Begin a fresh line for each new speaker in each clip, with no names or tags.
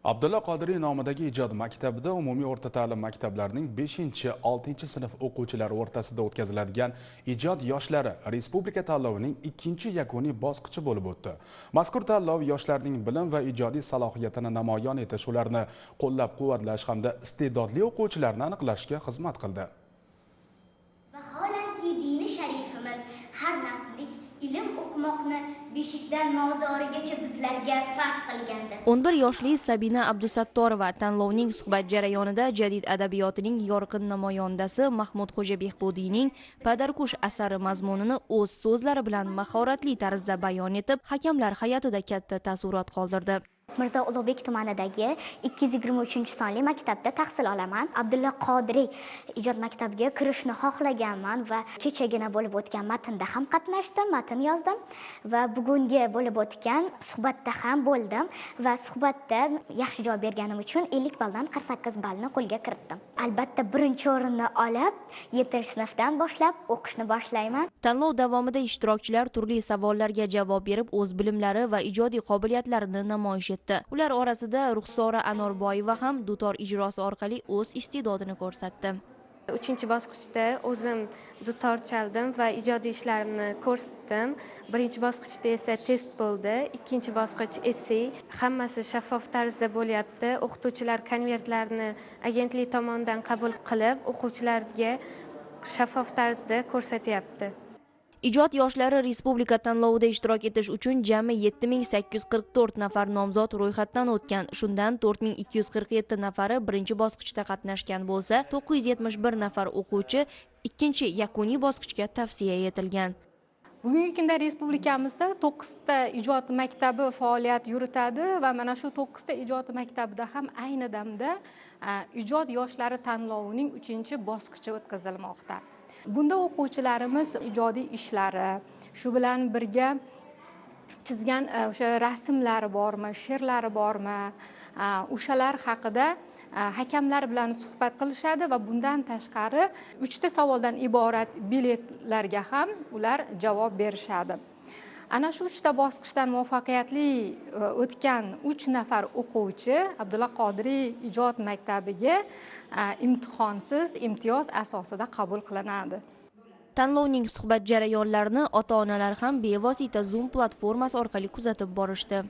Abdulla Qodiriy nomidagi ijod maktabida umumiy o'rta ta'lim maktablarining 5-6 sinf o'quvchilari o'rtasida o'tkaziladigan ijod yoshlari respublika tanlovining ikkinchi yakuniy bosqichi bo'lib o'tdi. Mazkur tanlov yoshlarning bilim va ijodiy salohiyatini namoyon etish, ularni qo'llab-quvvatlash hamda iste'dodli o'quvchilarni aniqlashga xizmat qildi.
Vaholanki dini sharifimiz har nafslik ilm o'qimoqni beshikdan mozorigacha bizlarga farz qilgandi.
11 yoshli Sabina Abdusattorova tanlovning suhbat jarayonida jadid adabiyotining yorqin namoyandasi Mahmud Xo'jabehbudiyning Padarkush asari mazmunini o'z so'zlari bilan mahoratli tarzda bayon etib, hakamlar hay'atida katta taassurot qoldirdi.
Mirzo Ulug'bek tumanidagi 223-sonli maktabda tahsil olaman. Abdulla Qodiriy ijod maktabiga kirishni xohlaganman va kechagina bo'lib o'tgan matnda ham qatnashdim, matn yozdim va bugungi bo'lib o'tgan suhbatda ham bo'ldim va suhbatda yaxshi javob berganim uchun 50 balldan 48 ballni qo'lga kiritdim. Albatta birinchi o'rinni olib, 7-sinfdan boshlab o'qishni boshlayman.
Tanlov davomida ishtirokchilar turli savollarga javob berib, o'z bilimlari va ijodiy qobiliyatlarini namoyish etdi. Ular orasida Ruxsora Anorboyeva ham dutor ijrosi orqali o'z iste'dodini ko'rsatdi.
3-bosqichda o'zim dutor chaldim va ijodiy ishlarimni ko'rsatdim. 1-bosqichda esa test bo'ldi. 2-bosqich essay. Hammasi shaffof tarzda bo'lyapti. O'qituvchilar konvertlarni agentlik tomonidan qabul qilib, o'quvchilarga shaffof tarzda ko'rsatyapti.
Ijod yoshlari respublika tanlovida ishtirok etish uchun jami 7844 nafar nomzod ro'yxatdan o'tgan. Shundan 4247 nafari birinchi bosqichda qatnashgan bo'lsa, 971 nafar o'quvchi ikkinchi yakuniy bosqichga tavsiya etilgan.
Bugungi kunda respublikamizda 9 ta ijod maktabi faoliyat yuritadi va mana shu 9 ta ijod maktabida ham ayni damda ijod yoshlari tanlovining 3-bosqichi o'tkazilmoqda. Bunda o'quvchilarimiz ijodiy ishlari, shu bilan birga chizgan o'sha rasmlari bormi, she'rlari bormi, o'shalar haqida hakamlar bilan suhbat qilishadi va bundan tashqari 3 ta savoldan iborat biletlarga ham ular javob berishadi. Ana shu 3 ta bosqichdan muvaffaqiyatli o'tgan 3 nafar o'quvchi Abdulla Qodiriy ijod maktabiga imtihonsiz imtiyoz asosida qabul qilinadi.
Tanlovning suhbat jarayonlarini ota-onalar ham bevosita Zoom platformasi orqali kuzatib borishdi.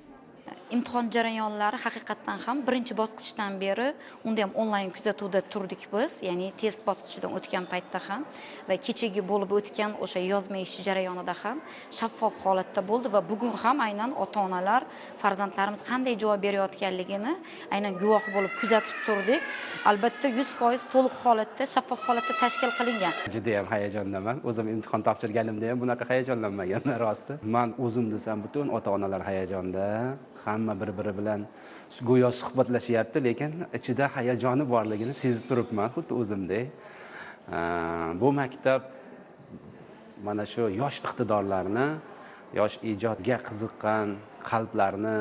Imtihon jarayonlari haqiqatdan ham birinchi bosqichdan beri unda ham onlayn kuzatuvda turdik biz, ya'ni test bosqichidan o'tgan paytda ham va kechagi bo'lib o'tgan o'sha yozma ish jarayonida ham shaffof holatda bo'ldi va bugun ham aynan ota-onalar farzandlarimiz qanday javob berayotganligini aynan guvoh bo'lib kuzatib turdik. Albatta 100% to'liq holatda, shaffof holatda tashkil qilingan.
Juda ham hayajondaman. O'zim imtihon topshirganimda ham bunaqa hayajonlanmaganman rosti. Men o'zim desam butun ota-onalar hayajonda. Hamma bir-biri bilan go'yo suhbatlashyapti, lekin ichida hayajoni borligini sezib turibman, xuddi o'zimdek. Bu maktab mana shu yosh iqtidorlarni, yosh ijodga qiziqqan qalblarni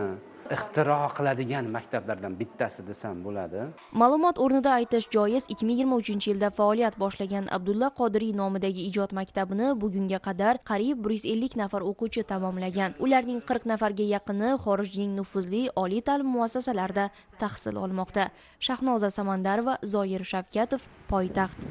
ixtiro qiladigan maktablardan bittasi desam bo'ladi.
Ma'lumot o'rnida aytish joiz, 2023-yilda faoliyat boshlagan Abdulla Qodiriy nomidagi ijod maktabini bugunga qadar qariyb 150 nafar o'quvchi tamomlagan. Ularning 40 nafarga yaqini xorijning nufuzli oliy ta'lim muassasalarida tahsil olmoqda. Shahnoza Samandarova, Zoir Shavkatov, Poytaxt.